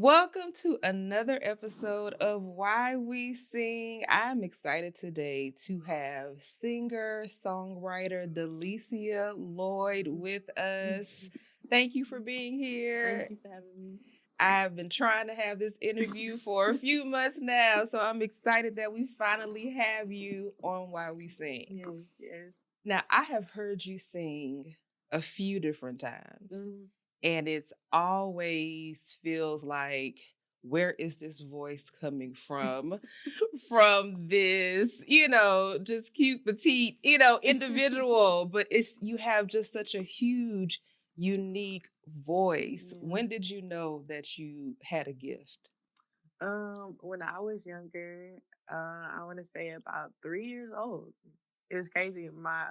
Welcome to another episode of Why We Sing. I'm excited today to have singer, songwriter D'Lisia Lloyd with us. Thank you for being Thank here. you for having I've been trying to have this interview for a me. few months now, so I'm excited that we finally have you on Why We Sing. Yes, yes. Now, I have heard you sing a few different times, Mm. and it's always feels like, where is this voice coming from? From this, just cute petite, individual, but it's you have just such a huge, unique voice. Yeah. When did you know that you had a gift? When I was younger, I want to say about 3 years old. It was crazy. My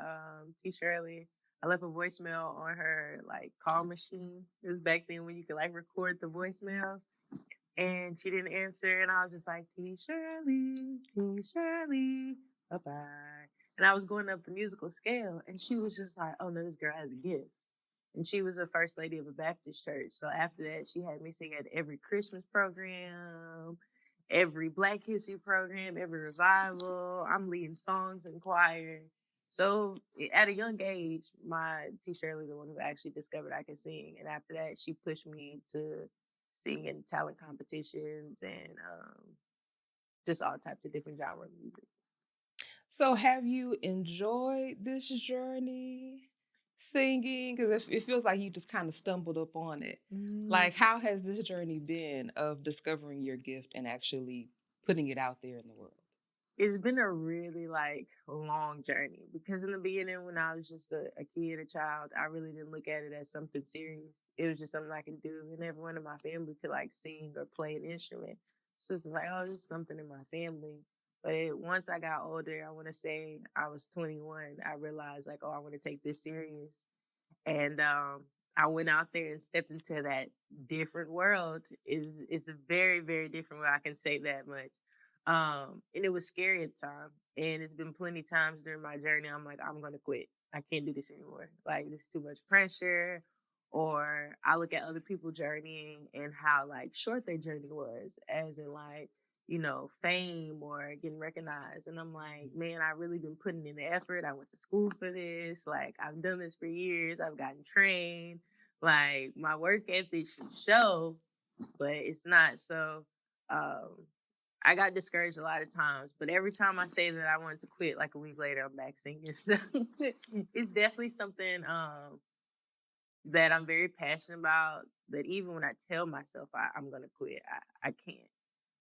T Shirley, I left a voicemail on her like call machine. It was back then when you could like record the voicemails, and she didn't answer, and I was just like T Shirley, bye bye. And I was going up the musical scale, and she was just like, "Oh no, this girl has a gift." And she was the first lady of a Baptist church. So after that, she had me sing at every Christmas program, every Black History program, every revival. I'm leading songs in choir. So at a young age, my T Shirley, the one who actually discovered I could sing, and after that, she pushed me to sing in talent competitions and just all types of different genre music. So, have you enjoyed this journey singing? Because it feels like you just kind of stumbled up on it. Mm. Like, how has this journey been of discovering your gift and actually putting it out there in the world? It's been a really like long journey because in the beginning when I was just a kid, a child, I really didn't look at it as something serious. It was just something I could do, and everyone in my family could like sing or play an instrument. So it's like, oh, this is something in my family. But once I got older, I want to say I was 21, I realized like, oh, I want to take this serious, and I went out there and stepped into that different world. It's a very very different world. I can say that much. And it was scary at the time, and it's been plenty times during my journey. I'm like, I'm gonna quit. I can't do this anymore. Like, this is too much pressure. Or I look at other people journeying and how like short their journey was, as in like fame or getting recognized. And I'm like, man, I really been putting in the effort. I went to school for this. Like, I've done this for years. I've gotten trained. Like, my work ethic should show, but it's not. So, um, I got discouraged a lot of times. But every time I say that I wanted to quit, like a week later, I'm back singing. So it's definitely something that I'm very passionate about. That even when I tell myself I'm gonna quit, I can't.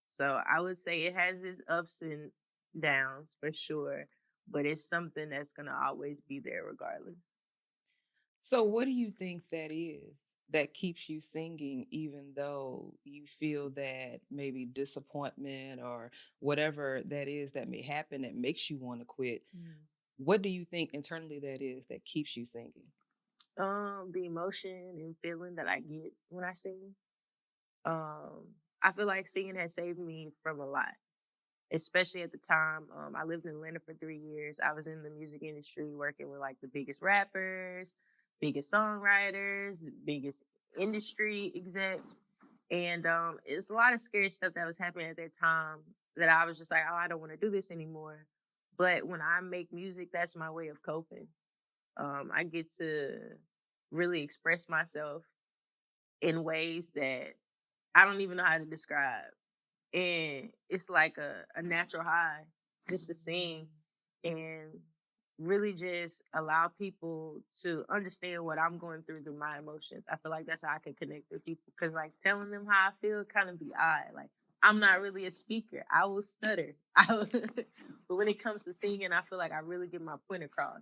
So I would say it has its ups and downs for sure, but it's something that's gonna always be there regardless. So, what do you think that is that keeps you singing, even though you feel that maybe disappointment or whatever that is that may happen that makes you want to quit? Mm. What do you think internally that is that keeps you singing? The emotion and feeling that I get when I sing. Um, I feel like singing has saved me from a lot, especially at the time. I lived in Atlanta for 3 years. I was in the music industry working with like the biggest rappers, biggest songwriters, the biggest industry execs. And it's a lot of scary stuff that was happening at that time that I was just like, oh, I don't want to do this anymore. But when I make music, that's my way of coping. I get to really express myself in ways that I don't even know how to describe. And it's like a natural high just to sing and really just allow people to understand what I'm going through my emotions. I feel like that's how I can connect with people, because like telling them how I feel kind of be odd. Like, I'm not really a speaker. I will stutter. But when it comes to singing, I feel like I really get my point across.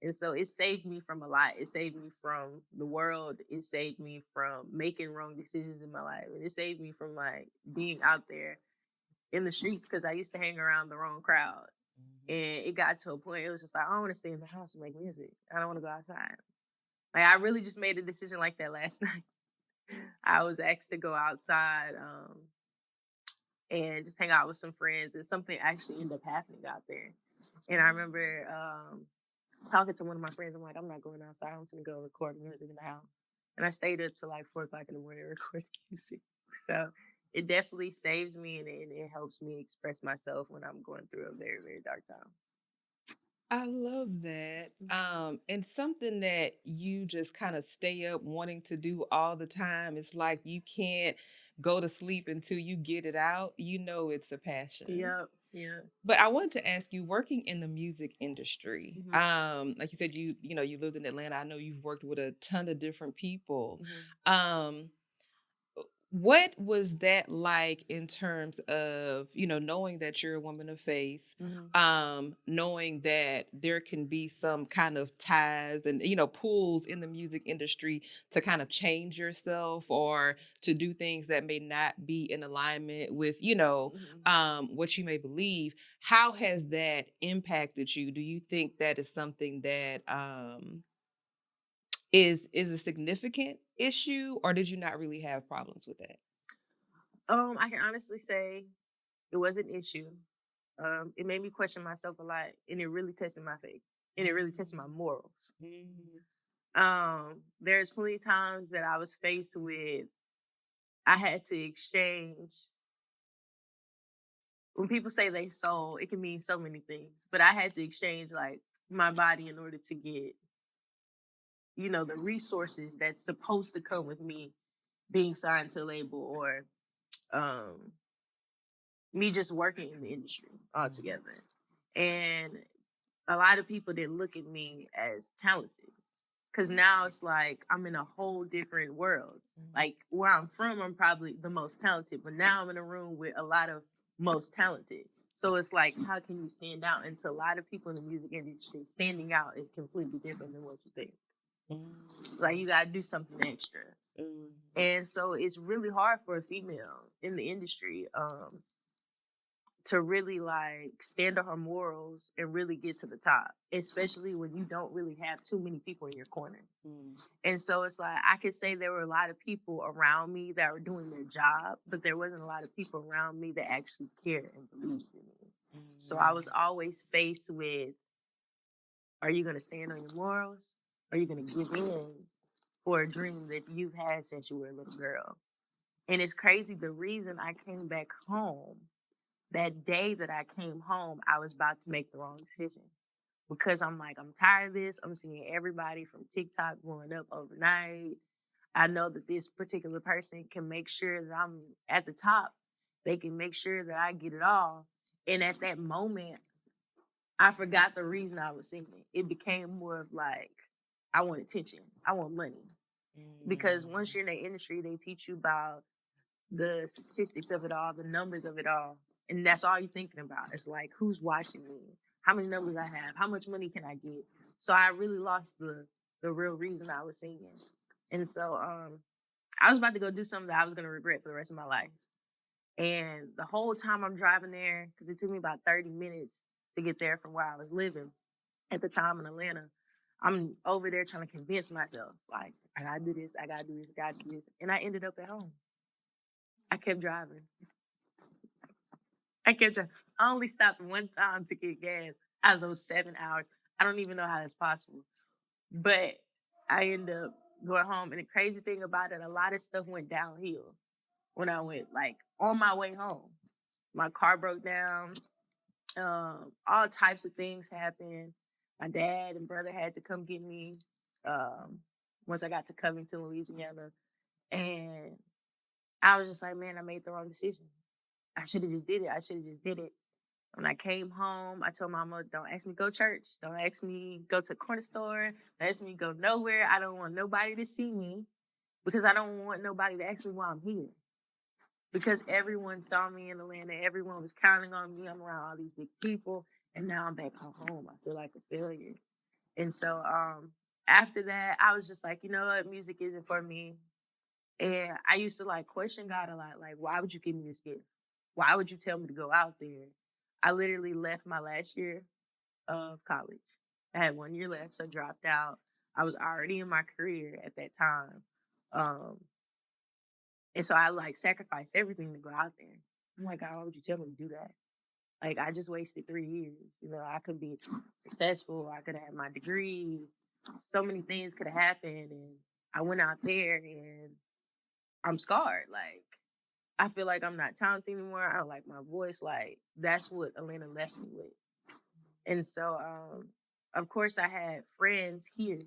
And so it saved me from a lot. It saved me from the world. It saved me from making wrong decisions in my life. And it saved me from like being out there in the streets, because I used to hang around the wrong crowd. And it got to a point, it was just like, I don't want to stay in the house and make music. I don't want to go outside. Like, I really just made a decision like that last night. I was asked to go outside and just hang out with some friends, and something actually ended up happening out there. And I remember talking to one of my friends. I'm like, I'm not going outside. I'm just going to go record music in the house. And I stayed up till like 4 o'clock in the morning recording music. So it definitely saves me, and it helps me express myself when I'm going through a very, very dark time. I love that. And something that you just kind of stay up wanting to do all the time. It's like you can't go to sleep until you get it out. You know it's a passion. Yep. Yeah. But I wanted to ask you, working in the music industry, Hmm. like you said, you lived in Atlanta. I know you've worked with a ton of different people. Hmm. Um, what was that like in terms of, knowing that you're a woman of faith, Hmm. knowing that there can be some kind of ties and, pulls in the music industry to kind of change yourself or to do things that may not be in alignment with, Hmm. what you may believe. How has that impacted you? Do you think that is something that is a significant issue, or did you not really have problems with that? I can honestly say it was an issue. It made me question myself a lot, and it really tested my faith, and it really tested my morals. Mhm. There's plenty of times that I was faced with, I had to exchange. When people say they sold, it can mean so many things, but I had to exchange like my body in order to get, the resources that's supposed to come with me being signed to a label, or um, me just working in the industry altogether. And a lot of people didn't look at me as talented, because now it's like I'm in a whole different world. Like where I'm from, I'm probably the most talented, but now I'm in a room with a lot of most talented. So it's like, how can you stand out? And to a lot of people in the music industry, standing out is completely different than what you think. Like you gotta do something extra. Mm. And so it's really hard for a female in the industry to really like stand on her morals and really get to the top, especially when you don't really have too many people in your corner. Mm. And so it's like I could say there were a lot of people around me that were doing their job, but there wasn't a lot of people around me that actually cared and believed in me. So I was always faced with, are you going to stand on your morals? Are you going to give in for a dream that you've had since you were a little girl? And it's crazy. The reason I came back home, that day that I came home, I was about to make the wrong decision, because I'm like, I'm tired of this. I'm seeing everybody from TikTok growing up overnight. I know that this particular person can make sure that I'm at the top. They can make sure that I get it all. And at that moment, I forgot the reason I was singing. It became more of like, I want attention. I want money. Because once you're in the industry, they teach you about the statistics of it all, the numbers of it all. And that's all you're thinking about. It's like, who's watching me? How many numbers I have? How much money can I get? So I really lost the real reason I was singing. And so I was about to go do something that I was going to regret for the rest of my life. And the whole time I'm driving there, because it took me about 30 minutes to get there from where I was living at the time in Atlanta, I'm over there trying to convince myself, like, I gotta do this, I gotta do this, I gotta do this. And I ended up at home. I kept driving. I kept driving. I only stopped one time to get gas out of those 7 hours. I don't even know how that's possible. But I ended up going home. And the crazy thing about it, a lot of stuff went downhill when I went, like, on my way home. My car broke down. All types of things happened. My dad and brother had to come get me um, once I got to Covington, Louisiana. And I was just like, man, I made the wrong decision. I should have just did it. I should have just did it. When I came home, I told mama, don't ask me to go to church. Don't ask me to go to the corner store. Don't ask me to go nowhere. I don't want nobody to see me, because I don't want nobody to ask me why I'm here. Because everyone saw me in Atlanta. Everyone was counting on me. I'm around all these big people. And now I'm back home. I feel like a failure. And so after that, I was just like, you know what? Music isn't for me. And I used to like question God a lot. Like, why would you give me this gift? Why would you tell me to go out there? I literally left my last year of college. I had 1 year left, so dropped out. I was already in my career at that time. Um, and so I like sacrificed everything to go out there. I'm like, God, why would you tell me to do that? Like, I just wasted 3 years. I could be successful. I could have had my degree. So many things could have happened. And I went out there and I'm scarred. Like, I feel like I'm not talented anymore. I don't like my voice. Like that's what Atlanta left me with. And so, of course, I had friends here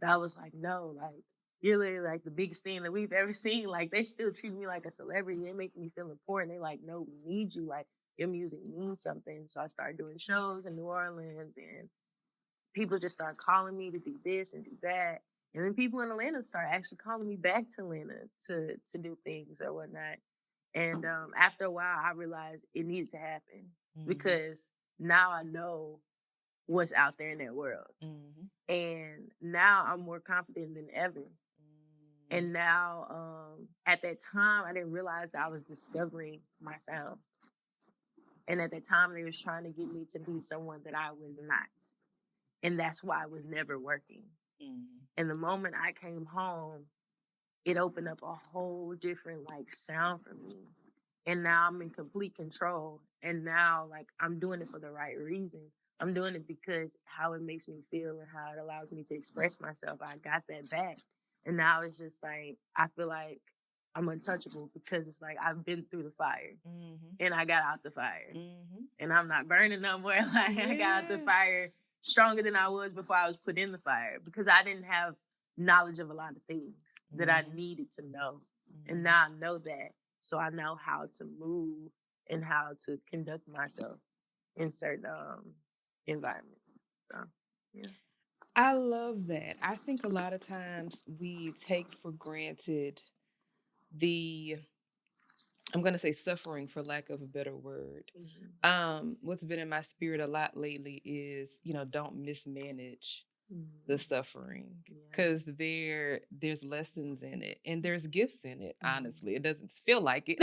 that was like, no, like you're literally like the biggest thing that we've ever seen. Like they still treat me like a celebrity. They make me feel important. They like, no, we need you. Like your music means something. So I started doing shows in New Orleans, and people just started calling me to do this and do that. And then people in Atlanta start actually calling me back to Atlanta to do things or whatnot. And after a while, I realized it needed to happen because now I know what's out there in that world. And now I'm more confident than ever. And now, at that time, I didn't realize that I was discovering my sound. And at that time, they was trying to get me to be someone that I was not. And that's why I was never working. And the moment I came home, it opened up a whole different like sound for me. And now I'm in complete control. And now like I'm doing it for the right reason. I'm doing it because how it makes me feel and how it allows me to express myself. I got that back. And now it's just like I feel like I'm untouchable because it's like I've been through the fire and I got out the fire. And I'm not burning no more. Like I got out the fire stronger than I was before I was put in the fire because I didn't have knowledge of a lot of things that I needed to know. And now I know that. So I know how to move and how to conduct myself in certain environments. So, yeah. I love that. I think a lot of times we take for granted the, I'm going to say suffering for lack of a better word. What's been in my spirit a lot lately is, don't mismanage the suffering because there's lessons in it and there's gifts in it. Honestly, it doesn't feel like it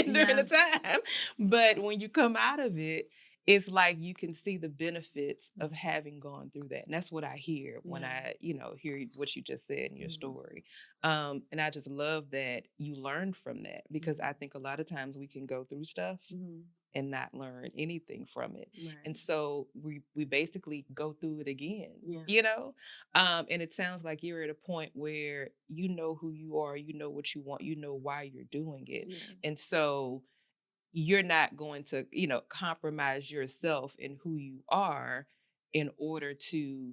during the time, but when you come out of it, it's like you can see the benefits of having gone through that. And that's what I hear when I hear what you just said in your story. And I just love that you learned from that because I think a lot of times we can go through stuff and not learn anything from it. And so we basically go through it again, and it sounds like you're at a point where you know who you are, you know what you want, you know why you're doing it. And so you're not going to, compromise yourself and who you are in order to,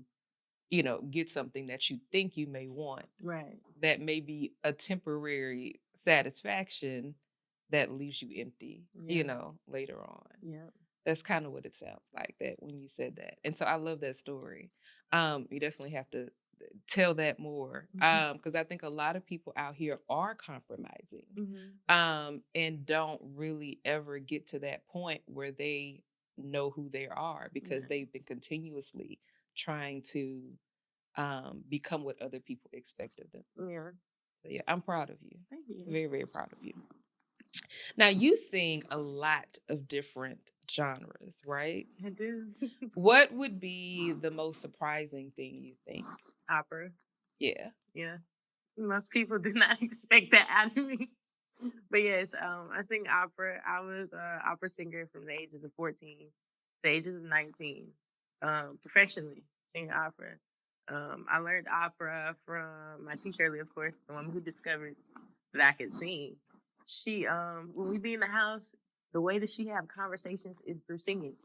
get something that you think you may want. That may be a temporary satisfaction that leaves you empty, later on. That's kind of what it sounds like that when you said that. And so I love that story. You definitely have to tell that more because I think a lot of people out here are compromising and don't really ever get to that point where they know who they are because they've been continuously trying to become what other people expect of them. So yeah, I'm proud of you. Thank you. Very, very proud of you. Now, you sing a lot of different genres, right? I do. What would be the most surprising thing you think? Opera. Yeah. Yeah. Most people do not expect that out of me. But yes, I sing opera. I was an opera singer from the ages of 14 to the ages of 19, professionally singing opera. I learned opera from my teacher, of course, the one who discovered that I could sing. She, when we be in the house, the way that she have conversations is through singing.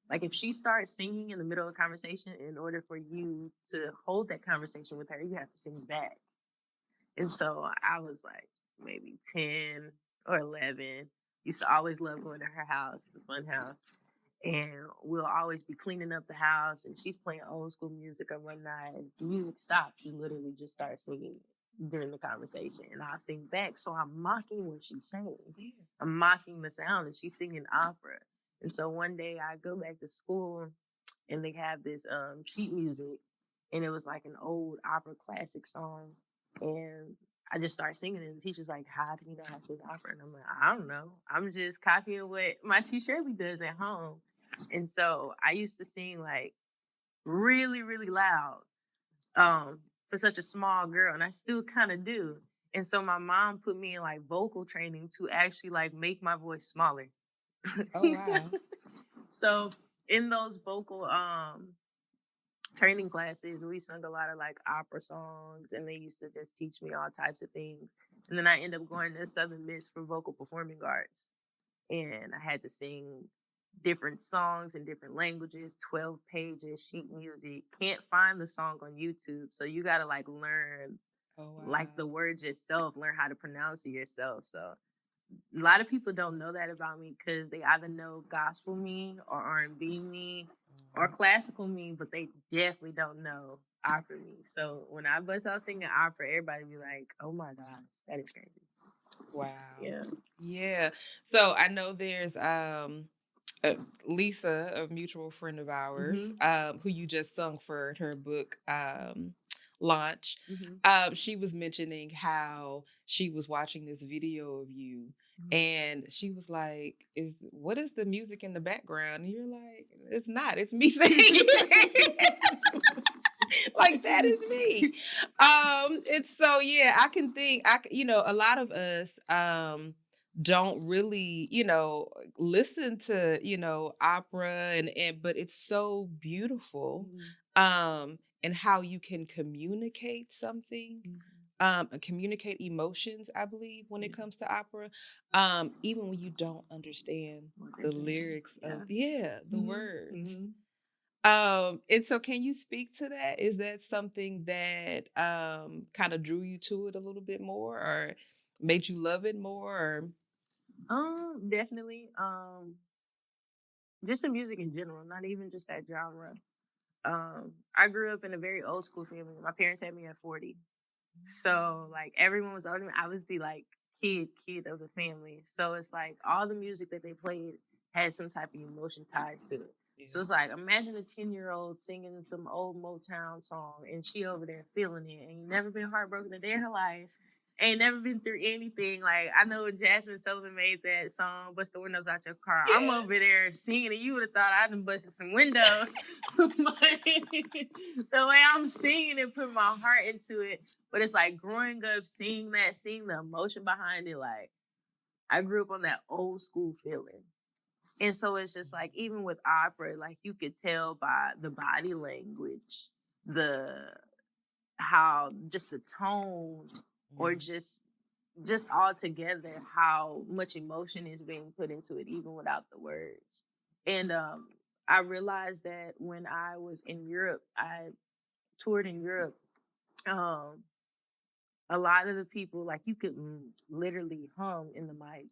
Like if she starts singing in the middle of a conversation, in order for you to hold that conversation with her, you have to sing back. And so I was like maybe 10 or 11. Used to always love going to her house, the fun house. And we'll always be cleaning up the house and she's playing old school music or whatnot. And the music stops. She literally just starts singing during the conversation. And I'll sing back. So I'm mocking what she's saying. I'm mocking the sound and she's singing opera. And so one day I go back to school and they have this sheet music. And it was like an old opera classic song. And I just started singing it. And the teacher's like, how do you know how to sing opera? And I'm like, I don't know. I'm just copying what my T. Shirley does at home. And so I used to sing like really, really loud for such a small girl. And I still kind of do. And so my mom put me in like vocal training to actually like make my voice smaller. Oh, wow. So in those vocal training classes, we sung a lot of like opera songs, and they used to just teach me all types of things. And then I ended up going to Southern Miss for vocal performing arts, and I had to sing different songs in different languages, 12 pages, sheet music. Can't find the song on YouTube, so you gotta like learn Oh like the wow. words yourself, learn how to pronounce it yourself. So a lot of people don't know that about me because they either know gospel me or R&B me or Mhm. classical me, but they definitely don't know opera me. So when I bust out singing opera, everybody be like, "Oh my god, that is crazy." Wow. Yeah. Yeah. So I know there's uh, Lisa, a mutual friend of ours, Mhm. who you just sung for her book launch. Mhm. She was mentioning how she was watching this video of you, Mhm. and she was like, "Is what is the music in the background?" And you're like, "It's not. It's me singing." Like that is me. And so yeah, I can think a lot of us don't really, listen to, opera and but it's so beautiful Mhm. and how you can communicate something Mhm. and communicate emotions, I believe, when it Yeah. comes to opera, even when you don't understand What they're the saying. lyrics of Yeah. the Mhm. words. Mhm. And so can you speak to that? Is that something that kind of drew you to it a little bit more or made you love it more or Definitely. Just the music in general, not even just that genre. I grew up in a very old school family. My parents had me at 40. So like everyone was older than me. I was the like kid of the family. So it's like all the music that they played had some type of emotion tied to it. So yeah. it's like imagine a 10-year-old singing some old Motown song and she over there feeling it and you never been heartbroken a day in her life. Ain't never been through anything. Like I know Jasmine Sullivan made that song, "Bust the Windows Out Your Car." I'm Yeah. over there singing, and you would have thought I done busted some windows. But the way I'm singing and putting my heart into it, but it's like growing up, seeing that, seeing the emotion behind it. Like I grew up on that old school feeling. And so it's just like even with opera, like you could tell by the body language, the how just the tone or Mhm. just all together how much emotion is being put into it even without the words. And I realized that when I was in Europe, I toured in Europe. Um a lot of the people like you could literally hum in the mic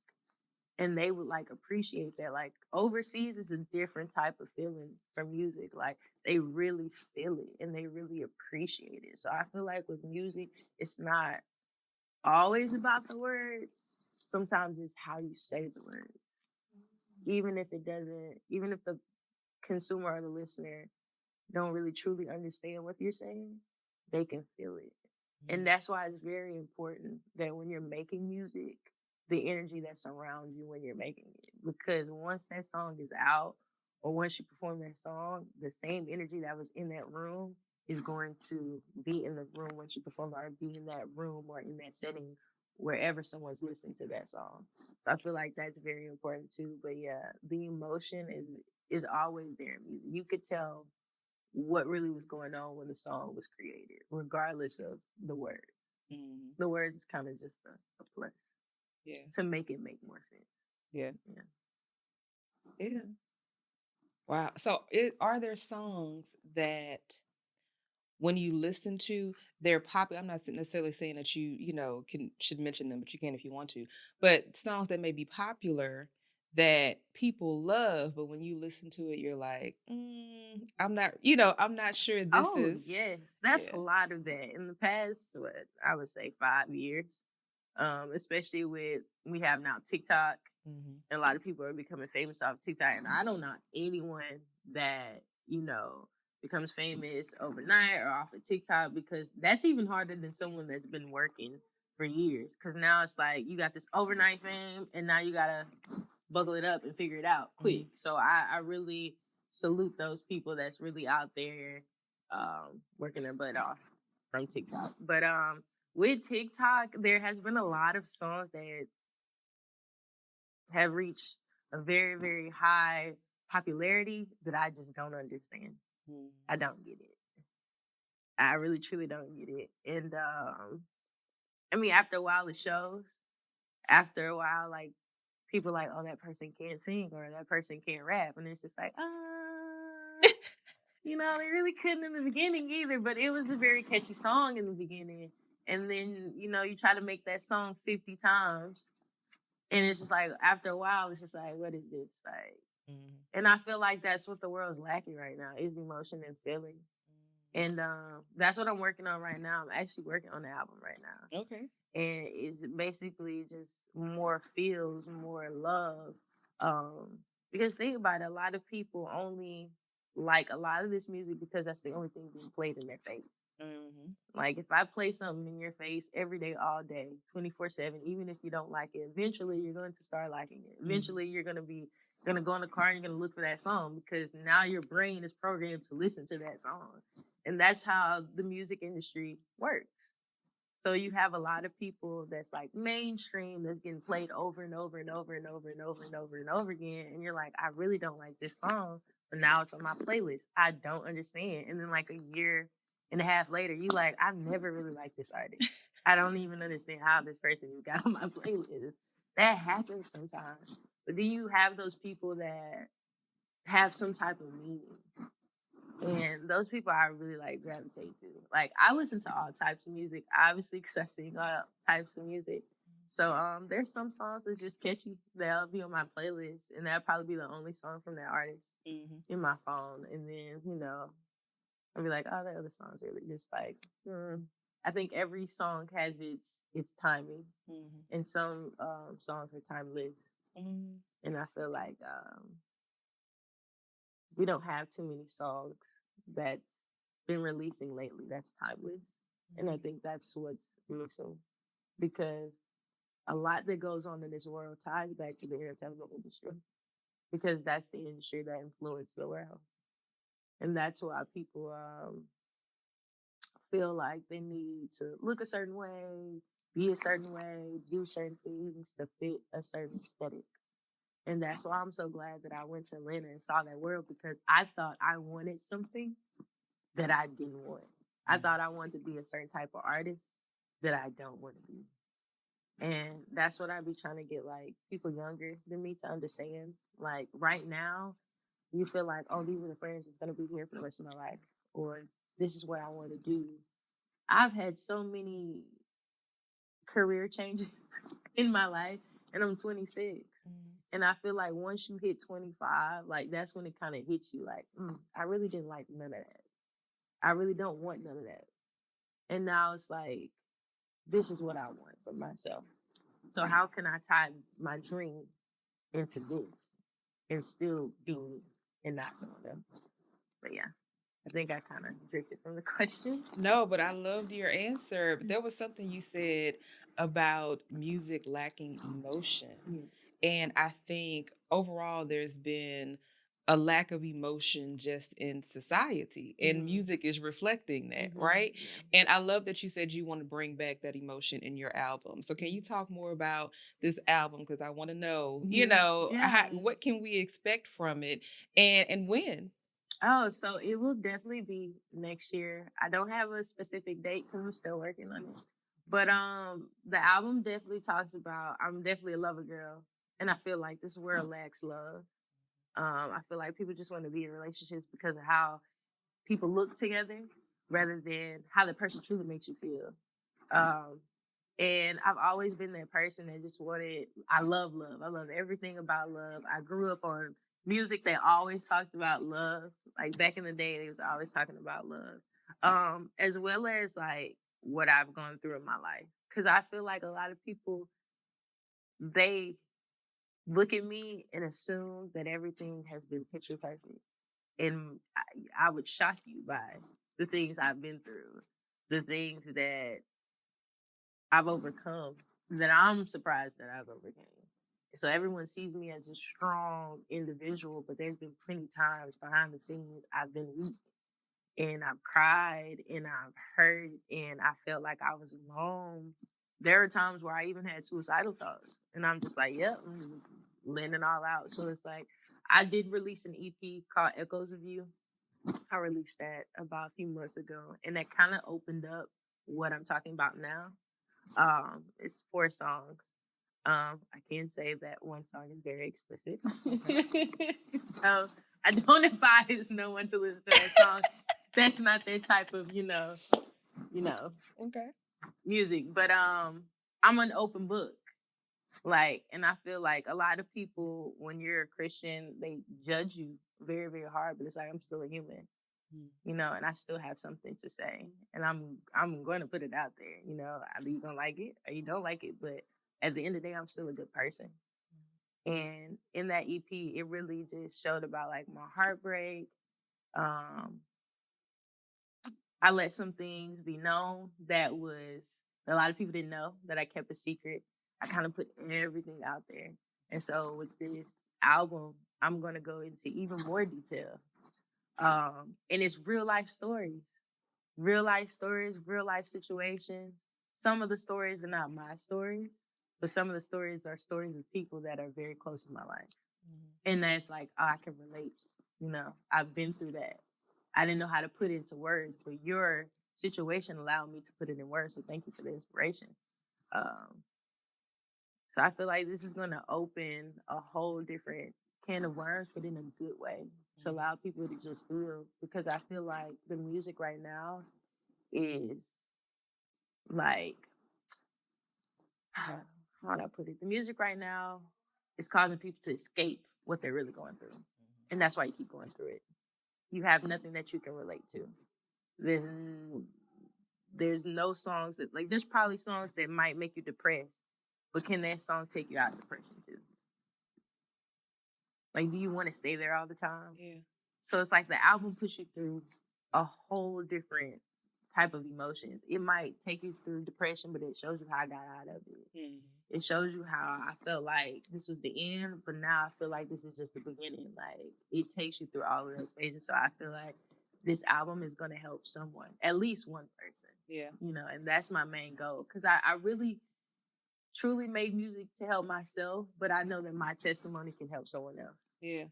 and they would like appreciate that. Like overseas is a different type of feeling for music. Like they really feel it and they really appreciate it. So I feel like with music it's not always about the words. Sometimes it's how you say the words. Even if the consumer or the listener don't really truly understand what you're saying, they can feel it. And Mhm. that's why it's very important that when you're making music, the energy that's around you when you're making it. Because once that song is out or once you perform that song, the same energy that was in that room is going to be in the room once you perform or be in that room or in that setting wherever someone's listening to that song. So I feel like that's very important too. But yeah, the emotion is always there in music. You could tell what really was going on when the song was created, regardless of the words. Mhm. The words is kind of just a plus Yeah. to make it make more sense. Yeah. Yeah. Yeah. Wow. So are there songs that when you listen to they're popular? I'm not necessarily saying that can should mention them, but you can if you want to. But songs that may be popular that people love, but when you listen to it, you're like, I'm not sure this Oh is. yes, that's a Yeah. lot of that in the past. What I would say 5 years, especially with we have now TikTok, Hmm. and a lot of people are becoming famous off TikTok. And I don't know anyone that becomes famous overnight or off of TikTok because that's even harder than someone that's been working for years. Because now it's like you got this overnight fame, and now you gotta buckle it up and figure it out quick. Hmm. So I really salute those people that's really out there working their butt off from TikTok. But with TikTok, there has been a lot of songs that have reached a very, very high popularity that I just don't understand. I don't get it. I really truly don't get it. And I mean, after a while, it shows. After a while, like people like, oh, that person can't sing or that person can't rap, and it's just like, they really couldn't in the beginning either. But it was a very catchy song in the beginning, and then you try to make that song 50 times, and it's just like after a while, it's just like, what is this like? And I feel like that's what the world's lacking right now is emotion and feeling. And that's what I'm working on right now. I'm actually working on the album right now. Okay. And it's basically just more feels, more love. Because think about it, a lot of people only like a lot of this music because that's the only thing being played in their face. Like if I play something in your face every day, all day, 24/7, even if you don't like it, eventually you're going to start liking it. Eventually you're going to go in the car and you're going to look for that song because now your brain is programmed to listen to that song. And that's how the music industry works. So you have a lot of people that's like mainstream that's getting played over and over and over and over and over and over and over again. And you're like, I really don't like this song, but now it's on my playlist. I don't understand. And then like a year and a half later, you like, I've never really liked this artist. I don't even understand how this person got on my playlist. That happens sometimes. But then you have those people that have some type of meaning. And those people I really like gravitate to. Like I listen to all types of music, obviously, because I sing all types of music. So there's some songs that's just catchy that'll be on my playlist, and that'll probably be the only song from that artist in my phone. And then I'll be like, oh, that other song's really just like. I think every song has its timing, and some songs are timeless. And I feel like we don't have too many songs that's been releasing lately that's timeless. And I think that's what's missing because a lot that goes on in this world ties back to the entertainment industry because that's the industry that influenced the world. And that's why people feel like they need to look a certain way, be a certain way, do certain things to fit a certain aesthetic. And that's why I'm so glad that I went to Atlanta and saw that world because I thought I wanted something that I didn't want. I thought I wanted to be a certain type of artist that I don't want to be. And that's what I be trying to get like people younger than me to understand. Like right now, you feel like, oh, these are the friends that's gonna be here for the rest of my life, or this is what I want to do. I've had so many career changes in my life, and I'm 26. And I feel like once you hit 25, like that's when it kind of hits you like, I really didn't like none of that. I really don't want none of that. And now it's like, this is what I want for myself. So how can I tie my dream into this and still be me and not someone else? But yeah, I think I kind of drifted from the question. No, but I loved your answer. There was something you said about music lacking emotion. And I think overall there's been a lack of emotion just in society, and music is reflecting that, right? And I love that you said you want to bring back that emotion in your album. So can you talk more about this album, because I want to know, what can we expect from it and when? Oh, so it will definitely be next year. I don't have a specific date because I'm still working on it. But the album definitely talks about I'm definitely a lover girl, and I feel like this world lacks love. I feel like people just want to be in relationships because of how people look together rather than how the person truly makes you feel. Um, and I've always been that person that just wanted, I love love. I love everything about love. I grew up on music that always talked about love. Like back in the day, they was always talking about love. As well as like what I've gone through in my life. Because I feel like a lot of people, they look at me and assume that everything has been picture perfect. And I would shock you by the things I've been through, the things that I've overcome, that I'm surprised that I've overcome. So everyone sees me as a strong individual, but there's been plenty times behind the scenes I've been weak and I've cried and I've hurt and I felt like I was alone. There are times where I even had suicidal thoughts and I'm just like, yep, I'm letting it all out. So it's like, I did release an EP called Echoes of You. I released that about a few months ago, and that kind of opened up what I'm talking about now. It's 4 songs. I can say that one song is very explicit. So I don't advise no one to listen to that song. That's not their type of, you know, Okay. music. But I'm an open book. Like, and I feel like a lot of people, when you're a Christian, they judge you very, very hard. But it's like I'm still a human, and I still have something to say, and I'm going to put it out there. Either you gonna like it or you don't like it. But at the end of the day, I'm still a good person. And in that EP, it really just showed about like my heartbreak. Um, I let some things be known that a lot of people didn't know, that I kept a secret. I kind of put everything out there. And so with this album, I'm going to go into even more detail. And it's real life stories, real life situations. Some of the stories are not my stories, but some of the stories are stories of people that are very close to my life. And that's like, oh, I can relate. I've been through that. I didn't know how to put it into words, but your situation allowed me to put it in words. So thank you for the inspiration. Um, so I feel like this is going to open a whole different can of worms, but in a good way, to allow people to just feel. Because I feel like the music right now is like, how do I put it? The music right now is causing people to escape what they're really going through. And that's why you keep going through it. You have nothing that you can relate to. There's no songs that, like, there's probably songs that might make you depressed, but can that song take you out of depression too? Like, do you want to stay there all the time? Yeah. So it's like the album puts you through a whole different type of emotions. It might take you through depression, but it shows you how I got out of it. It shows you how I felt like this was the end, but now I feel like this is just the beginning. Like, it takes you through all of those phases. So I feel like this album is going to help someone, at least one person. Yeah. And that's my main goal. Because I really, truly made music to help myself, but I know that my testimony can help someone else. Yeah.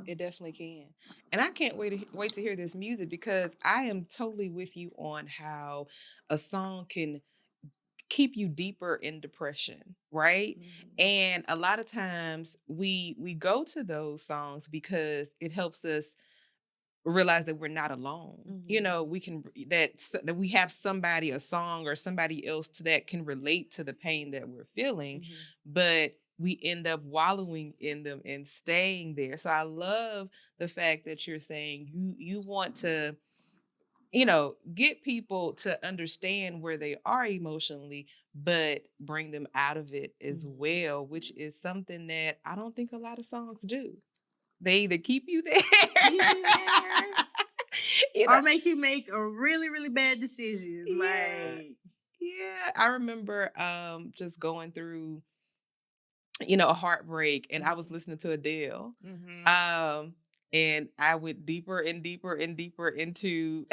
It definitely can. And I can't wait to hear this music, because I am totally with you on how a song can keep you deeper in depression, right? And a lot of times we go to those songs because it helps us realize that we're not alone. We can that we have somebody, a song or somebody else that can relate to the pain that we're feeling, but we end up wallowing in them and staying there. So I love the fact that you're saying you want to get people to understand where they are emotionally, but bring them out of it as well, which is something that I don't think a lot of songs do. They either keep you there, or make you make a really, really bad decision. Yeah. Like, yeah. I remember just going through, a heartbreak, and I was listening to Adele. And I went deeper and deeper and deeper into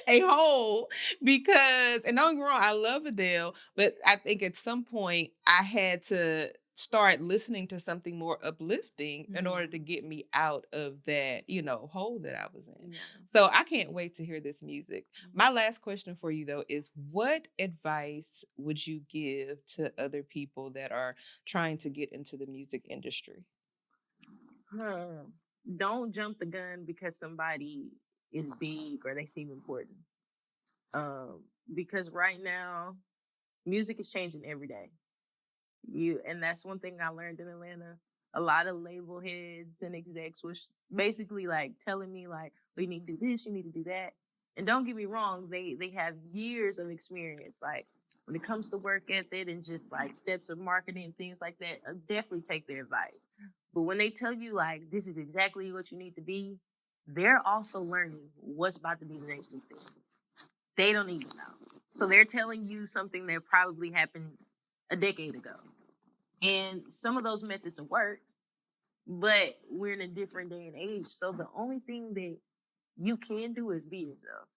a hole, because, and don't get me wrong, I love Adele, but I think at some point I had to start listening to something more uplifting in order to get me out of that, hole that I was in. So I can't wait to hear this music. My last question for you though is, what advice would you give to other people that are trying to get into the music industry? Don't jump the gun because somebody is big or they seem important. Because right now, music is changing every day. And that's one thing I learned in Atlanta. A lot of label heads and execs was basically like telling me like, well, you need to do this, you need to do that. And don't get me wrong, they have years of experience. Like, when it comes to work ethic and just like steps of marketing and things like that, I'll definitely take their advice. But when they tell you like this is exactly what you need to be, they're also learning what's about to be the next new thing. They don't even know. So they're telling you something that probably happened a decade ago. And some of those methods will work, but we're in a different day and age. So the only thing that you can do is be yourself.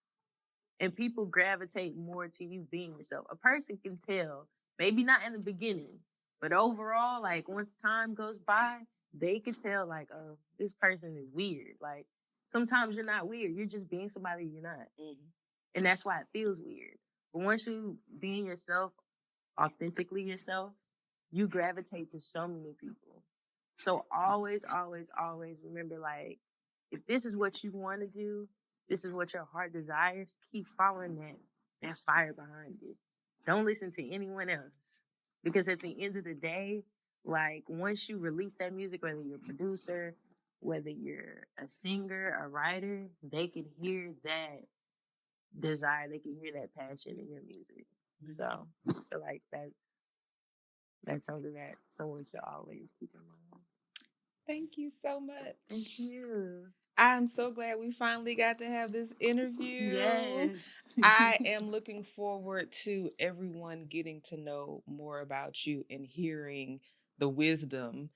And people gravitate more to you being yourself. A person can tell, maybe not in the beginning, but overall, like once time goes by, they can tell like, oh, this person is weird. Like, sometimes you're not weird. You're just being somebody you're not. Mm-hmm. And that's why it feels weird. But once you being yourself, authentically yourself, you gravitate to so many people. So always, always, always remember, like, if this is what you want to do, this is what your heart desires, keep following that fire behind it. Don't listen to anyone else. Because at the end of the day, like, once you release that music, whether you're a producer, whether you're a singer, a writer, they can hear that desire, they can hear that passion in your music. So I feel like that's something that someone should always keep in mind. Thank you so much. Thank you. I'm so glad we finally got to have this interview. Yes. I am looking forward to everyone getting to know more about you and hearing the wisdom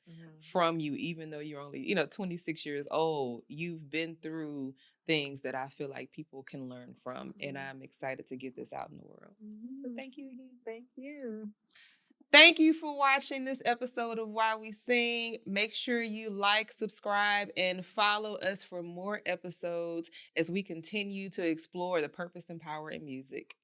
from you, even though you're only, 26 years old. You've been through things that I feel like people can learn from, and I'm excited to get this out in the world. So thank you again. Thank you. Thank you for watching this episode of Why We Sing. Make sure you like, subscribe, and follow us for more episodes as we continue to explore the purpose and power in music.